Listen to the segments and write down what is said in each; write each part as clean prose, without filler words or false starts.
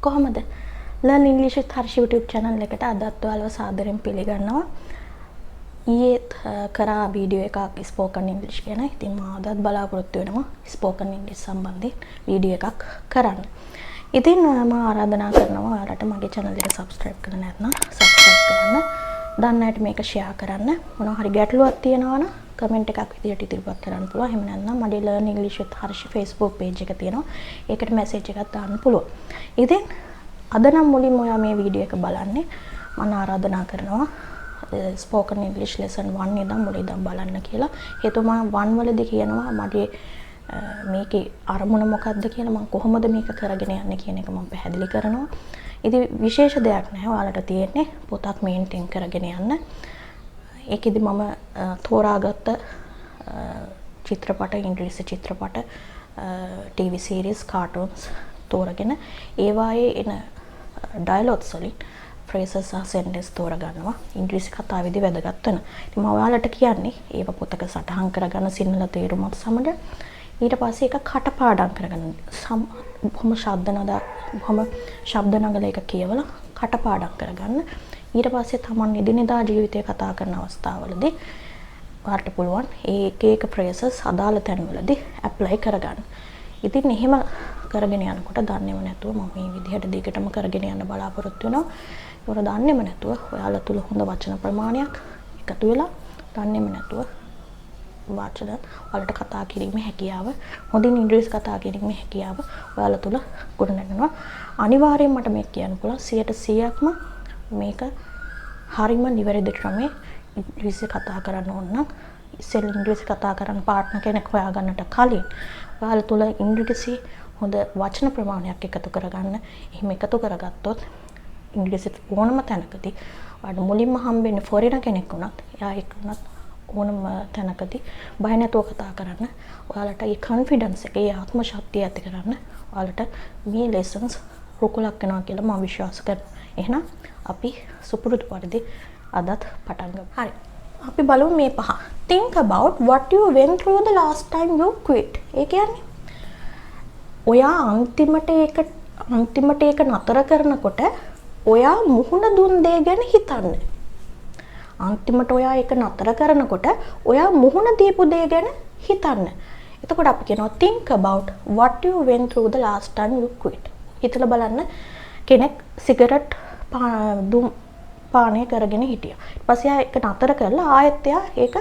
කොහොමද? Learn English with Harsh YouTube channel එකට අදත් ඔයාලව සාදරයෙන් පිළිගන්නවා. ඊයේත් කරා වීඩියෝ එකක් spoken English ගැන. ඉතින් මම අදත් බලාපොරොත්තු වෙනවා spoken English සම්බන්ධයෙන් වීඩියෝ එකක් කරන්න. ඉතින් මම ආරාධනා කරනවා ඔයාලට මගේ channel එක subscribe කරලා නැත්නම් subscribe කරන්න. දන්නයට මේක share කරන්න. මොනවා හරි ගැටලුවක් තියෙනවා නම් comment එකක් විදියට ඉදිරිපත් කරන්න පුළුවන්. එහෙම නැත්නම් මගේ Learn English with Harsh Facebook page එක තියෙනවා. ඒකට message එකක් දාන්න පුළුවන්. ඉතින් අද නම් මුලින්ම ඔයා මේ වීඩියෝ එක බලන්නේ මම ආරාධනා කරනවා spoken English lesson 1 ඉඳන් මුල ඉඳන් බලන්න කියලා. හේතුව මම 1 වලදී කියනවා මගේ මේකේ අරමුණ මොකක්ද කියලා මම කොහොමද මේක කරගෙන යන්නේ කියන එක මම පැහැදිලි කරනවා. ඉතින් විශේෂ දෙයක් නැහැ. ඔයාලට තියෙන්නේ පොතක් මේන්ටේන් කරගෙන යන්න. ඒකෙදි මම තෝරාගත්ත චිත්‍රපට, ඉංග්‍රීසි චිත්‍රපට, TV series, cartoons තෝරගෙන ඒවායේ එන dialogues වලින් phrases සහ sentences තෝරගන්නවා. ඉංග්‍රීසි කතාවේදී වැදගත් වෙන. ඉතින් මම ඔයාලට කියන්නේ ඒව පොතක සටහන් කරගන්න සිංහල තේරුමත් සමග ඊට පස්සේ ඒක කටපාඩම් කරගන්න. බොහොම ශබ්ද නගල එක කියවලා කටපාඩම් කරගන්න. ඊට පස්සේ තමන් එදිනෙදා ජීවිතේ කතා කරන අවස්ථාවලදී ඔයාලට පුළුවන් ඒ එක phrases අදාළ තැන්වලදී apply කරගන්න. ඉතින් එහෙම කරගෙන යනකොට දන්නේම නැතුව මම මේ විදිහට දිගටම කරගෙන යන්න බලාපොරොත්තු වෙනවා. ඒක දන්නේම නැතුව ඔයාලා තුල හොඳ වචන ප්‍රමාණයක් එකතු වෙලා දන්නේම නැතුව වචන වලට කතා කිරීමේ හැකියාව, හොඳින් ඉංග්‍රීසි කතා කිරීමේ හැකියාව ඔයාලා තුල ගොඩනගනවා. අනිවාර්යයෙන් මට මේක කියන්න පුළුවන් 100%ක්ම මේක හරිම නිවැරදි ක්‍රමේ ඉංග්‍රීසි කතා කරන්න ඕන නම් ඉස්සෙල් ඉංග්‍රීසි කතා කරන්න පාර්ට්නර් කෙනෙක් හොයාගන්නට කලින් ඔයාලා තුල ඉංග්‍රීසි හොඳ වචන ප්‍රමාණයක් එකතු කරගන්න. එහෙම එකතු කරගත්තොත් ඉංග්‍රීසි ඕනම තැනකදී ඔයාලට මුලින්ම හම්බෙන්නේ ෆොරිනර් කෙනෙක් වුණත් එයා එක්කනත් ඕනම තැනකදී බය නැතුව කතා කරන්න. ඔයාලට ඒ කොන්ෆිඩන්ස් එක, ඒ ආත්ම ශක්තිය ඇති කරන්න ඔයාලට මේ lessons රුකුලක් වෙනවා කියලා මම විශ්වාස කරනවා. එහෙනම් අපි සුපුරුදු පරිදි අදත් පටන් ගමු. හරි. අපි බලමු මේ පහ. Think about what you went through the last time you quit. ඒ කියන්නේ ඔයා අන්තිමට ඒක නතර කරනකොට ඔයා මුහුණ දුන් දේ ගැන හිතන්න. අන්තිමට ඔයා ඒක නතර කරනකොට ඔයා මුහුණ දීපු දේ ගැන හිතන්න. එතකොට අපි කියනවා think about what you went through the last time you quit. හිතලා බලන්න කෙනෙක් සිගරට් පානය කරගෙන හිටියා. ඊට පස්සේ ආ ඒක නතර කරලා ආයෙත් එයා ඒක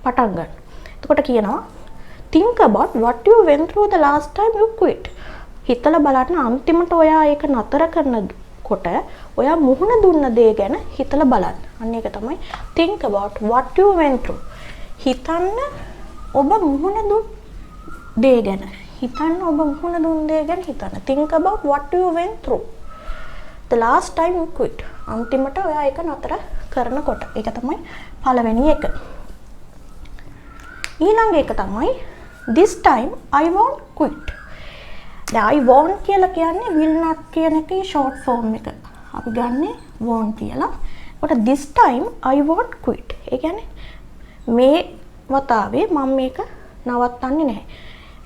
පටන් ගන්න. එතකොට කියනවා think about what you went through the last time you quit. හිතලා බලන්න අන්තිමට ඔයා ඒක නතර කරනකොට ඔයා මුහුණ දුන්න දේ ගැන හිතලා බලන්න. අන්න ඒක තමයි think about what you went through. හිතන්න ඔබ මුහුණ දුන් දේ ගැන. හිතන්න ඔබ මුහුණ දුන් දේ ගැන හිතන්න. think about what you went through the last time you quit. අන්තිමට ඔයා ඒක නතර කරනකොට. ඒක තමයි පළවෙනි එක. ඊළඟ එක තමයි this time I won't quit. දැන් I won't කියලා කියන්නේ will not කියන එකේ short form එක. අපි ගන්නෙ won't කියලා. ඒකට this time I won't quit. ඒ කියන්නේ මේ වතාවේ මම මේක නවත්තන්නේ නැහැ.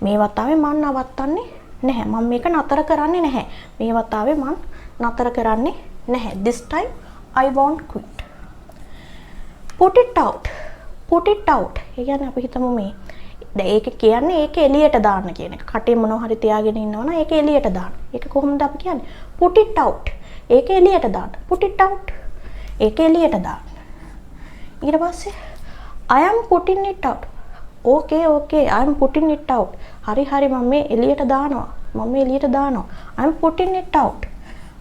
මේ වතාවේ මම නවත්තන්නේ නැහැ. මම මේක නතර කරන්නේ නැහැ. මේ වතාවේ මම නතර කරන්නේ නැහැ. This time I won't quit. Put it out. Put it out. ඒ කියන්නේ අපි හිතමු මේ දැන් ඒක කියන්නේ ඒක එළියට දාන්න කියන එක. කටේ මොනවා හරි තියාගෙන ඉන්නවනම් ඒක එළියට දාන්න. ඒක කොහොමද අපි කියන්නේ? Put it out. ඒක එළියට දාන්න. Put it out. ඒක එළියට දාන්න. ඊට පස්සේ I am putting it out. Okay. I am putting it out. හරි මම මේ එළියට දානවා. I am putting it out.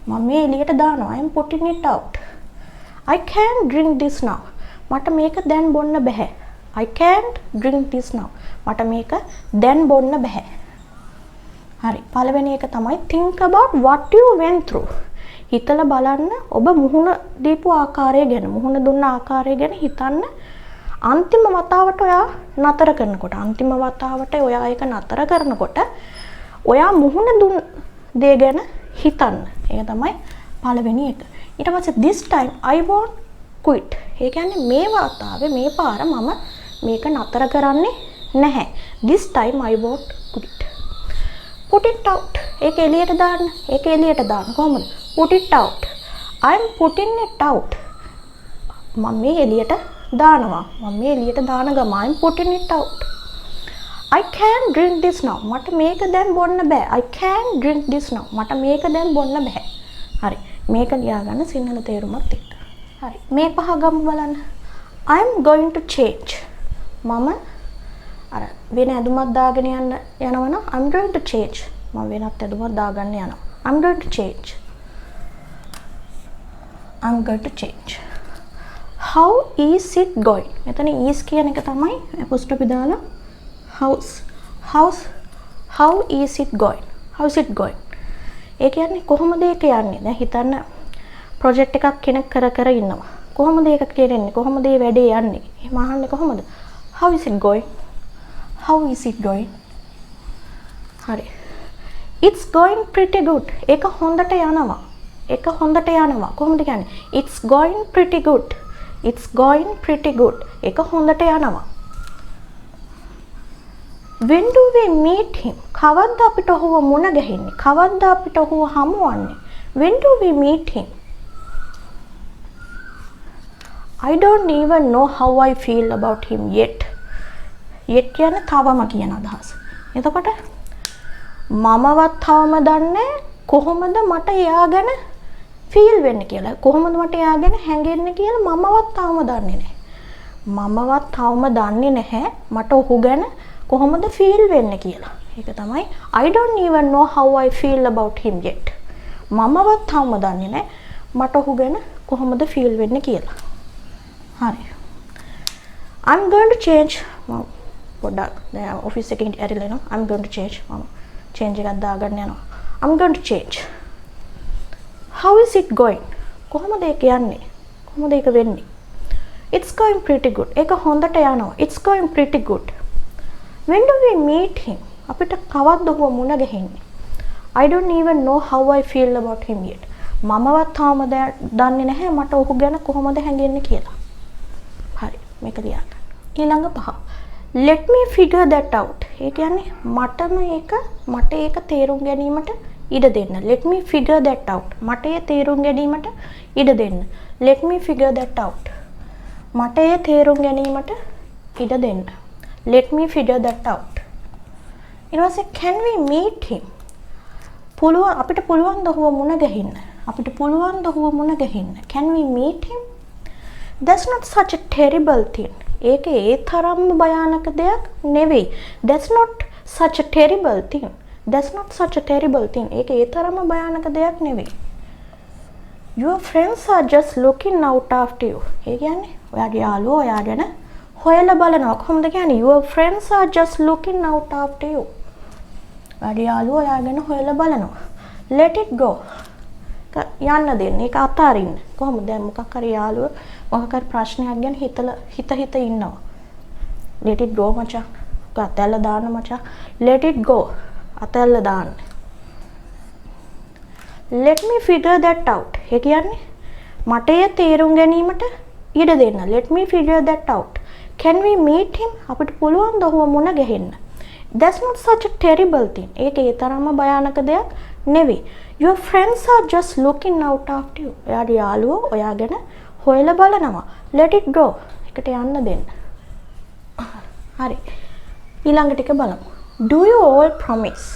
මම මේ එළියට දානවා. I am putting it out. I can't drink this now. මට මේක දැන් බොන්න බෑ. I can't drink this now. මට මේක දැන් බොන්න බෑ. හරි. පළවෙනි එක තමයි think about what you went through. හිතලා බලන්න ඔබ මුහුණ දීපු ආකාරය ගැන, මුහුණ දුන්න ආකාරය ගැන හිතන්න. අන්තිම වතාවට ඔයා නතර කරනකොට, ඔයා මුහුණ දුන් දේ ගැන හිතන්න. ඒක තමයි පළවෙනි එක. ඊට පස්සේ this time I won't quit. ඒ කියන්නේ මේ වතාවේ මේ පාර මම මේක නතර කරන්නේ නැහැ. This time I won't quit. put it out. ඒක එළියට දාන්න. ඒක එළියට දාන්න. කොහොමද? put it out. I'm putting it out. මම මේ එළියට දානවා. මම මේ එළියට දාන ගම I'm putting it out. I can't drink this now. මට මේක දැන් බොන්න බෑ. I can't drink this now. මට මේක දැන් බොන්න බෑ. හරි. මේක ලියා ගන්න සිංහල තේරුමත් එක්ක. හරි. මේ පහ ගමු බලන්න. I'm going to change. මම අර වෙන ඇඳුමක් දාගෙන යනවනම් I'm going to change. මම වෙනත් ඇඳුමක් දාගන්න යනවා. I'm going to change. I'm going to change. How is it going? මෙතන is කියන එක තමයි apostrophe දාලා how is it going? How is it going? ඒ කියන්නේ කොහොමද ඒක යන්නේ? දැන් හිතන්න ප්‍රොජෙක්ට් එකක් කෙනෙක් කර ඉන්නවා. කොහොමද ඒක කෙරෙන්නේ? කොහොමද මේ වැඩේ යන්නේ? එහෙම අහන්නේ කොහොමද? How is it going? How is it going? හරි. It's going pretty good. ඒක හොඳට යනවා. ඒක හොඳට යනවා. කොහොමද කියන්නේ? It's going pretty good. It's going pretty good. ඒක හොඳට යනවා. When do we meet him? කවද්ද අපිට ඔහුව මුණ ගැහෙන්නේ? කවද්ද අපිට ඔහුව හමුවන්නේ? When do we meet him? I don't even know how I feel about him yet. Yet කියන්නේ තවම කියන අදහස. එතකොට මමවත් තවම දන්නේ කොහොමද මට එයා ගැන ෆීල් වෙන්නේ කියලා. කොහොමද මට එයා ගැන හැඟෙන්නේ කියලා මමවත් තවම දන්නේ නැහැ. මමවත් තවම දන්නේ නැහැ මට ඔහු ගැන කොහොමද ෆීල් වෙන්නේ කියලා. ඒක තමයි I don't even know how I feel about him yet. මමවත් තවම දන්නේ නැහැ මට ඔහු ගැන කොහොමද ෆීල් වෙන්නේ කියලා. හරි. I'm going to change. පොඩ්ඩක් දැන් ඔෆිස් එකේ ඇරිලා එනවා. I'm going to change. මම change එකක් දාගන්න යනවා. I'm going to change. How is it going? කොහොමද ඒක යන්නේ? කොහොමද ඒක වෙන්නේ? It's going pretty good. ඒක හොඳට යනවා. It's going pretty good. When do we meet him? අපිට කවද්ද ඔහුව මුණ ගැහෙන්නේ? I don't even know how I feel about him yet. මමවත් තාම දන්නේ නැහැ මට ඔහු ගැන කොහොමද හැඟෙන්නේ කියලා. හරි. මේක ලියන්න. ඊළඟ පහ. Let me figure that out. ඒ කියන්නේ මට ඒක තේරුම් ගැනීමට ඉඩ දෙන්න. Let me figure that out. මට ඒ තේරුම් ගැනීමට ඉඩ දෙන්න. Let me figure that out. මට ඒ තේරුම් ගැනීමට ඉඩ දෙන්න. Let me figure that out. ඊට පස්සේ can we meet him? අපිට පුළුවන් ද ඔහුව මුණ ගැහෙන්න? අපිට පුළුවන් ද ඔහුව මුණ ගැහෙන්න? Can we meet him? That's not such a terrible thing. ඒක ඒ තරම්ම භයානක දෙයක් නෙවෙයි. That's not such a terrible thing. That's not such a terrible thing. ඒක ඒ තරම්ම භයානක දෙයක් නෙවෙයි. Your friends are just looking out after you. ඒ කියන්නේ ඔයාගේ යාළුවෝ ඔයා ගැන හොයලා බලනවා. කොහොමද කියන්නේ? Your friends are just looking out after you. ඔයාගේ යාළුවෝ ඔයා ගැන හොයලා බලනවා. Let it go. යන්න දෙන්න. ඒක අතාරින්න. කොහොමද දැන් මොකක් හරි යාළුවෝ මොකක් හරි ප්‍රශ්නයක් ගැන හිත ඉන්නවා. Let it go මචං. අතැල්ල දාන්න මචං. Let it go. අතැල්ල දාන්න. Let me figure that out. ඒ කියන්නේ මට ඒ තේරුම් ගැනීමට ඉඩ දෙන්න. Let me figure that out. Can we meet him? අපිට පුළුවන් ද ඔහුව මුණ ගැහෙන්න? That's not such a terrible thing. ඒක ඒ තරම්ම භයානක දෙයක් නෙවෙයි. Your friends are just looking out after you. ඔයාගේ යාළුවෝ ඔයා ගැන හොයලා බලනවා. Let it go. එකට යන්න දෙන්න. හරි. ඊළඟ ටික බලමු. Do you all promise?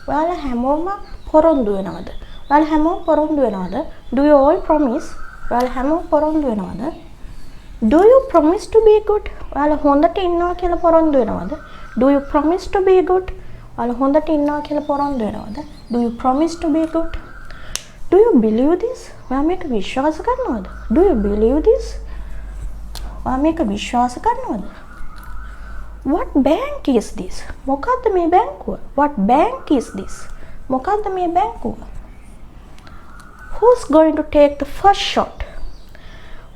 ඔයාලා හැමෝම පොරොන්දු වෙනවද? ඔයාලා හැමෝම පොරොන්දු වෙනවද? Do you all promise? ඔයාලා හැමෝම පොරොන්දු වෙනවද? Do you promise to be good? ඔයාලා හොඳට ඉන්නවා කියලා පොරොන්දු වෙනවද? Do you promise to be good? ඔයාලා හොඳට ඉන්නවා කියලා පොරොන්දු වෙනවද? Do you promise to be good? Do you believe this? ඔයා මේක විශ්වාස කරනවද? Do you believe this? ඔයා මේක විශ්වාස කරනවද? What bank is this? මොකද්ද මේ බැංකුව? What bank is this? මොකද්ද මේ බැංකුව? Who's going to take the first shot?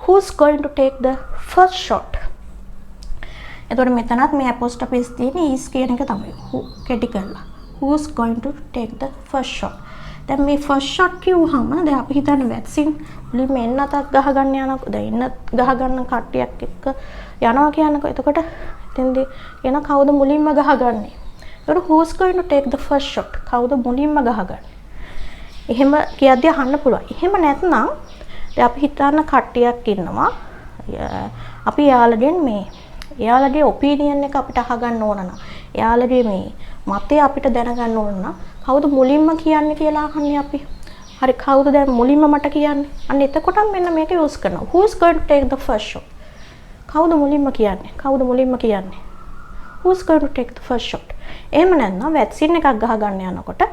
Who's going to take the first shot? එතකොට මෙතනත් මේ apostrophes තියෙන is කියන එක තමයි. කෙටි කරලා. Who's going to take the first shot? දැන් මේ first shot කිව්වහම දැන් අපි හිතන්නේ වැක්සින් මුලින්ම එන්නතක් ගහගන්න යනකොට දැන් එන්න ගහගන්න කට්ටියක් එක්ක යනවා කියනකොට එතකොට එතෙන්දී එන කවුද මුලින්ම ගහගන්නේ? එතකොට who's going to take the first shot? කවුද මුලින්ම ගහගන්නේ? එහෙම කියද්දී අහන්න පුළුවන්. එහෙම නැත්නම් දැන් අපි හිතන්න කට්ටියක් ඉන්නවා. අපි එයාලගේ ඔපිනියන් එක අපිට අහගන්න ඕන නම් එයාලගේ මේ මතය අපිට දැනගන්න ඕන නම් කවුද මුලින්ම කියන්නේ කියලා අහන්නේ අපි. හරි කවුද දැන් මුලින්ම මට කියන්නේ? අන්න එතකොට මෙන්න මේක යූස් කරනවා. who is going to take the first shot? කවුද මුලින්ම කියන්නේ? කවුද මුලින්ම කියන්නේ? who is going to take the first shot? එහෙම නැත්නම් වැක්සින් එකක් ගහගන්න යනකොට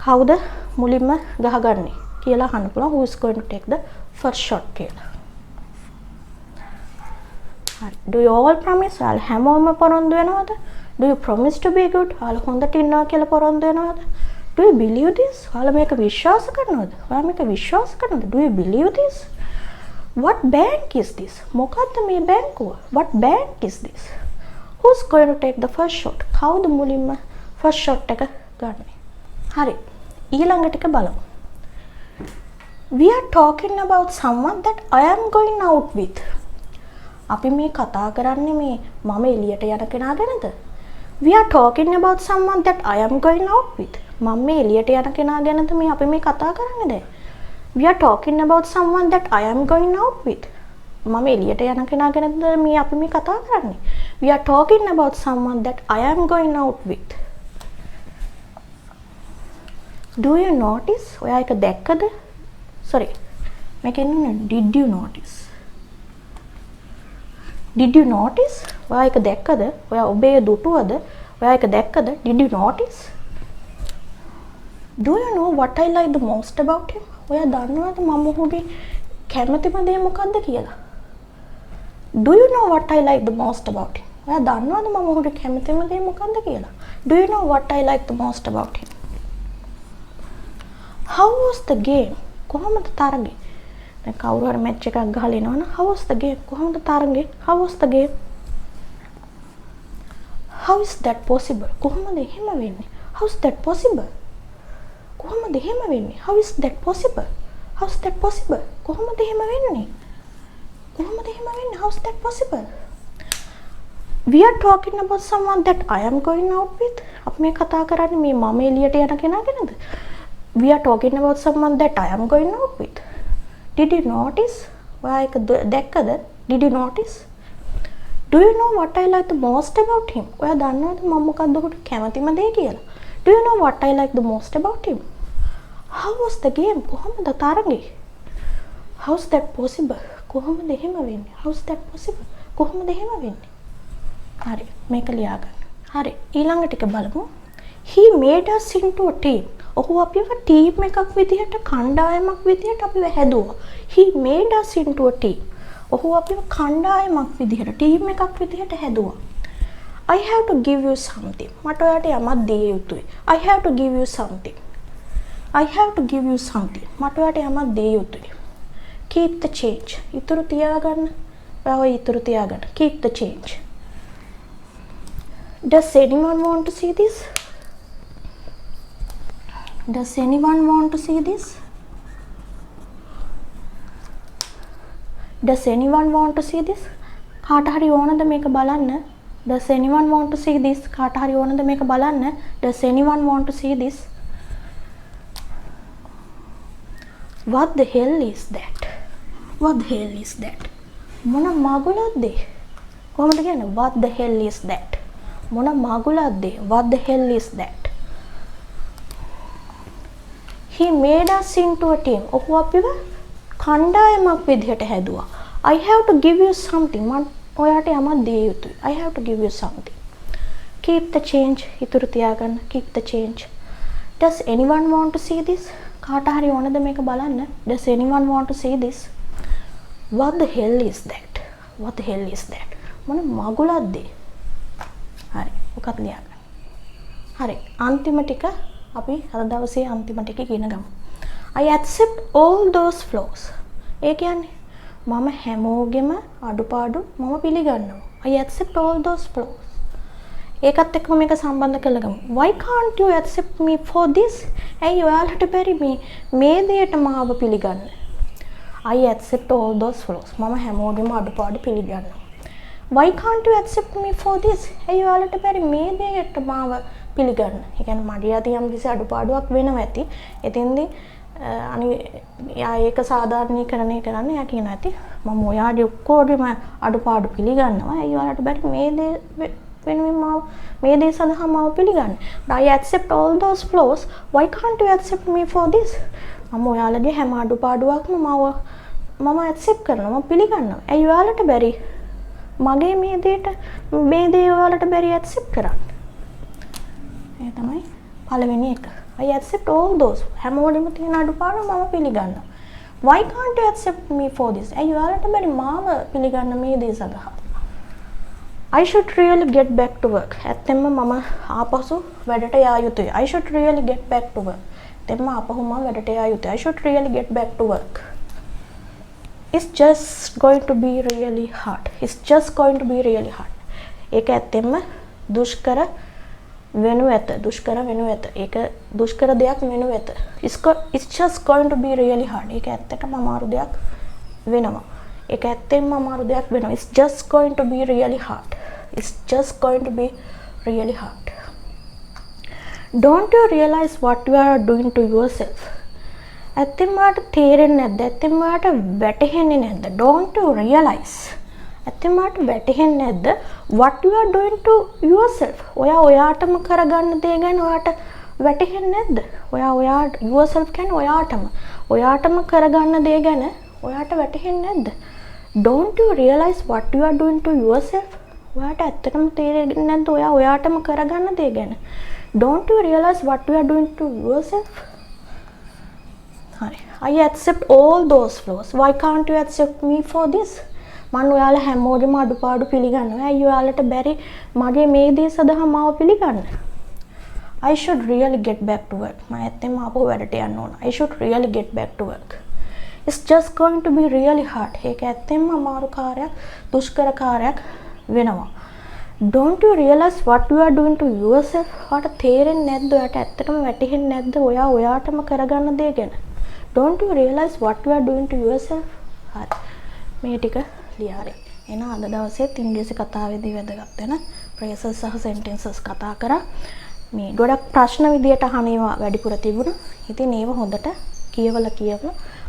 කවුද මුලින්ම ගහගන්නේ කියලා අහන්න පුළුවන්. who is going to take the first shot කියලා. හරි. do you all promise? ඔයාලා හැමෝම පොරොන්දු වෙනවද? do you promise to be good? ඔයාලා හොඳට ඉන්නවා කියලා පොරොන්දු වෙනවද? do you believe this? ඔයාලා මේක විශ්වාස කරනවද? ඔයාලා මේක විශ්වාස කරනවද? do you believe this? what bank is this? මොකක්ද මේ බැංකුව? what bank is this? who's going to take the first shot? කවුද මුලින්ම first shot එක ගන්නේ? හරි. ඊළඟ ටික බලමු. we are talking about someone that I am going out with. අපි මේ කතා කරන්නේ මේ මම එළියට යන කෙනා ගැනද? we are talking about someone that I am going out with. මම මේ එළියට යන කෙනා ගැනද මේ අපි මේ කතා කරන්නේ දැන්? we are talking about someone that I am going out with. මම එළියට යන කෙනා ගැනද මේ අපි මේ කතා කරන්නේ? we are talking about someone that I am going out with. do you notice? ඔයා ඒක දැක්කද? sorry. මේක එන්නේ did you notice? did you notice? ඔයා ඒක දැක්කද? ඔයා ඔබේ දුටුවද? ඔයා ඒක දැක්කද? did you notice? do you know what I like the most about him? ඔයා දන්නවද මම ඔහුගේ කැමතිම දේ මොකක්ද කියලා? do you know what I like the most about him? ඔයා දන්නවද මම ඔහුගේ කැමතිම දේ මොකක්ද කියලා? do you know what I like the most about him? how was the game? කොහොමද තරගය? දැන් කවුරු හරි මැච් එකක් ගහලා එනවනම් how was the game? කොහොමද තරගය? how was the game? how is that possible? කොහොමද එහෙම වෙන්නේ? how is that possible? කොහොමද එහෙම වෙන්නේ? how is that possible? how is that possible? කොහොමද එහෙම වෙන්නේ? කොහොමද එහෙම වෙන්නේ? how is that possible? we are talking about someone that I am going out with. අපි මේ කතා කරන්නේ මේ මම එළියට යන කෙනා ගැනද? we are talking about someone that I am going out with. did you notice? ඔයා ඒක දැක්කද? did you notice? do you know what I like the most about him? ඔයා දන්නවද මම මොකක්ද ඔහුට කැමතිම දේ කියලා? do you know what I like the most about him? how was the game? කොහොමද තරගය? how is that possible? කොහොමද එහෙම වෙන්නේ? how is that possible? කොහොමද එහෙම වෙන්නේ? හරි මේක ලියා ගන්න. හරි ඊළඟ ටික බලමු. he made us into a team. ඔහු අපිව ටීම් එකක් විදිහට කණ්ඩායමක් විදිහට අපිව හැදුවා. he made us into a team. ඔහු අපිව කණ්ඩායමක් විදිහට ටීම් එකක් විදිහට හැදුවා. I have to give you something. මට ඔයාට යමක් දිය යුතුයි. I have to give you something. I have to give you something. මට ඔයාට යමක් දිය යුතුයි. keep the change. ඉතුරු තියාගන්න. ඔයා ඉතුරු තියාගන්න. keep the change. does anyone want to see this? does anyone want to see this? does anyone want to see this? කාට හරි ඕනද මේක බලන්න? does anyone want to see this? කාට හරි ඕනද මේක බලන්න? does anyone want to see this? what the hell is that? what the hell is that? මොන මගුලක්ද? කොහොමද කියන්නේ? what the hell is that? මොන මගුලක්ද? what the hell is that? he made us into a team. ඔහු අපිව කණ්ඩායමක් විදිහට හැදුවා. I have to give you something. මම ඔයාට යමක් දිය යුතුයි. I have to give you something. keep the change. ඉතුරු තියාගන්න. keep the change. does anyone want to see this? කාට හරි ඕනද මේක බලන්න? does anyone want to see this? what the hell is that? what the hell is that? මොන මගුලක්ද? හරි ඔකත් ලියාගන්න. හරි අන්තිම ටික අපි අද දවසේ අන්තිම ටික ඉගෙන ගමු. I accept all those flaws. ඒ කියන්නේ මම හැමෝගෙම අඩුපාඩු මම පිළිගන්නවා. I accept all those flaws. ඒකත් එක්කම මේක සම්බන්ධ කරලා ගමු. Why can't you accept me for this? ඇයි ඔයාලට බැරි මේ දෙයට මාව පිළිගන්න? I accept all those flaws. මම හැමෝගෙම අඩුපාඩු පිළිගන්නවා. Why can't you accept me for this? ඇයි ඔයාලට බැරි මේ දෙයට මාව පිළිගන්න. ඒ කියන්නේ මගේ අතින් යම් කිසි අඩුපාඩුවක් වෙනවා ඇති. එතෙන්දී යා ඒක සාධාරණීකරණය කරන්න යා කියන ඇති මම ඔයාගේ ඔක්කොගේම අඩුපාඩු පිළිගන්නවා. ඇයි ඔයාලට බැරි මේ දේ වෙනුවෙන් මාව මේ දේ සඳහා මාව පිළිගන්න. I accept all those flaws. Why can't you accept me for this? මම ඔයාලගේ හැම අඩුපාඩුවක්ම මම accept කරනවා. මම පිළිගන්නවා. ඇයි ඔයාලට බැරි මගේ මේ දේ ඔයාලට බැරි accept කරන්න? ඒ තමයි පළවෙනි එක. I accept all those. හැමෝගෙම තියෙන අඩුපාඩු මම පිළිගන්නවා. Why can't you accept me for this? ඇයි ඔයාලට බැරි මාව පිළිගන්න මේ දේ සඳහා? I should really get back to work. ඇත්තෙන්ම මම ආපසු වැඩට යා යුතුයි. I should really get back to work. ඇත්තෙන්ම ආපහු මම වැඩට යා යුතුයි. I should really get back to work. It's just going to be really hard. It's just going to be really hard. ඒක ඇත්තෙන්ම දුෂ්කර වෙනු ඇත. ඒක දුෂ්කර දෙයක් වෙනු ඇත. It's just going to be really hard. ඒක ඇත්තටම අමාරු දෙයක් වෙනවා. ඒක ඇත්තෙන්ම අමාරු දෙයක් වෙනවා. It's just going to be really hard. It's just going to be really hard. Don't you realize what you are doing to yourself? ඇත්තෙන්ම වාට තේරෙන්නේ නැද්ද? ඇත්තෙන්ම වාට වැටහෙන්නේ නැද්ද? Don't you realize? ඇත්තෙන්ම වාට වැටහෙන්නේ නැද්ද? What you are doing to yourself? ඔයාටම කරගන්න දේ ගැන ඔයාට වැටහෙන්නේ නැද්ද? ඔයා yourself කියන්නේ ඔයාටම කරගන්න දේ ගැන ඔයාට වැටහෙන්නේ නැද්ද? Don't you realize what you are doing to yourself? ඔයාට ඇත්තටම තේරෙන්නේ නැද්ද ඔයාටම කරගන්න දේ ගැන? Don't you realize what you are doing to yourself? හරි. I accept all those flaws. Why can't you accept me for this? මම ඔයාලා හැමෝගෙම අඩුපාඩු පිළිගන්නවා. ඇයි ඔයාලට බැරි මගේ මේ දේ සඳහා මාව පිළිගන්න? I should really get back to work. මම ඇත්තෙන්ම ආපහු වැඩට යන්න ඕන. I should really get back to work. It's just going to be really hard. ඒක ඇත්තෙන්ම අමාරු කාර්යයක්, දුෂ්කර කාර්යයක් වෙනවා. Don't you realize what you are doing to yourself? ඔයාට තේරෙන්නේ නැද්ද? ඔයාට ඇත්තටම වැටහෙන්නේ නැද්ද? ඔයාටම කරගන්න දේ ගැන? Don't you realize what you are doing to yourself? හරි. මේ ටික ලියාරි. එහෙනම් අද දවසේත් ඉංග්‍රීසි කතාවේදී වැදගත් වෙන phrases සහ sentences කතා කරා. මේ ගොඩක් ප්‍රශ්න විදියට අහන ඒවා වැඩිපුර තිබුණා. ඉතින් ඒව හොඳට කියවලා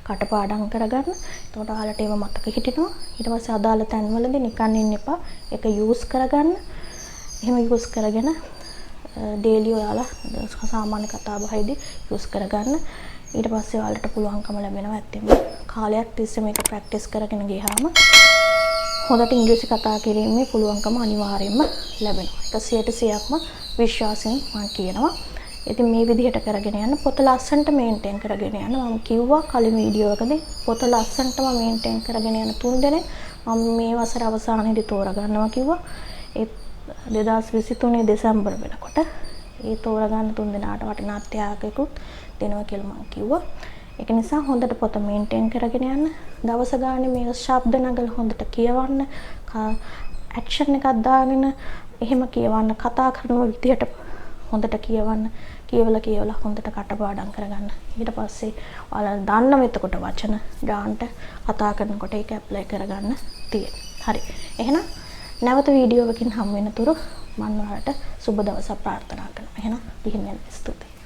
කටපාඩම් කරගන්න. එතකොට ඔයාලට ඒව මතක හිටිනවා. ඊට පස්සේ අදාළ තැන්වලදී නිකන් ඉන්න එපා. ඒක යූස් කරගන්න. එහෙම යූස් කරගෙන ඩේලි ඔයාලා සාමාන්‍ය කතා බහේදී යූස් කරගන්න. ඊට පස්සේ ඔයාලට පුළුවන්කම ලැබෙනවා ඇත්තෙම කාලයක් තිස්සේ මේක ප්‍රැක්ටිස් කරගෙන ගියාම හොඳට ඉංග්‍රීසි කතා කිරීමේ පුළුවන්කම අනිවාර්යයෙන්ම ලැබෙනවා. 100%ක්ම විශ්වාසයෙන් මම කියනවා. ඉතින් මේ විදිහට කරගෙන යන්න පොත ලස්සනට මේන්ටේන් කරගෙන යන්න මම කිව්වා කලින් වීඩියෝ එකදී පොත ලස්සනටම මේන්ටේන් කරගෙන යන 3 දෙනෙක් මම මේ වසර අවසානයේදී තෝරගන්නවා කිව්වා. ඒ 2023 දෙසැම්බර් වෙනකොට ඒ තෝරගන්න 3 දෙනාට වටිනා ත්‍යාගයකුත් දෙනවා කියලා මම කිව්වා. ඒක නිසා හොඳට පොත මේන්ටේන් කරගෙන යන්න. දවස ගානේ මේ ශබ්ද නගල හොඳට කියවන්න. ඇක්ෂන් එකක් දාගෙන එහෙම කියවන්න. කතා කරන විදිහට හොඳට කියවන්න. කියවලා හොඳට කටපාඩම් කරගන්න. ඊට පස්සේ ඔයාලා දන්නව එතකොට වචන ගානට කතා කරනකොට ඒක ඇප්ලයි කරගන්න තියෙනවා. හරි. එහෙනම් නැවත වීඩියෝ එකකින් හමු වෙනතුරු මම ඔයාලට සුබ දවසක් ප්‍රාර්ථනා කරනවා. එහෙනම් ගිහින් යන්න ස්තුතියි.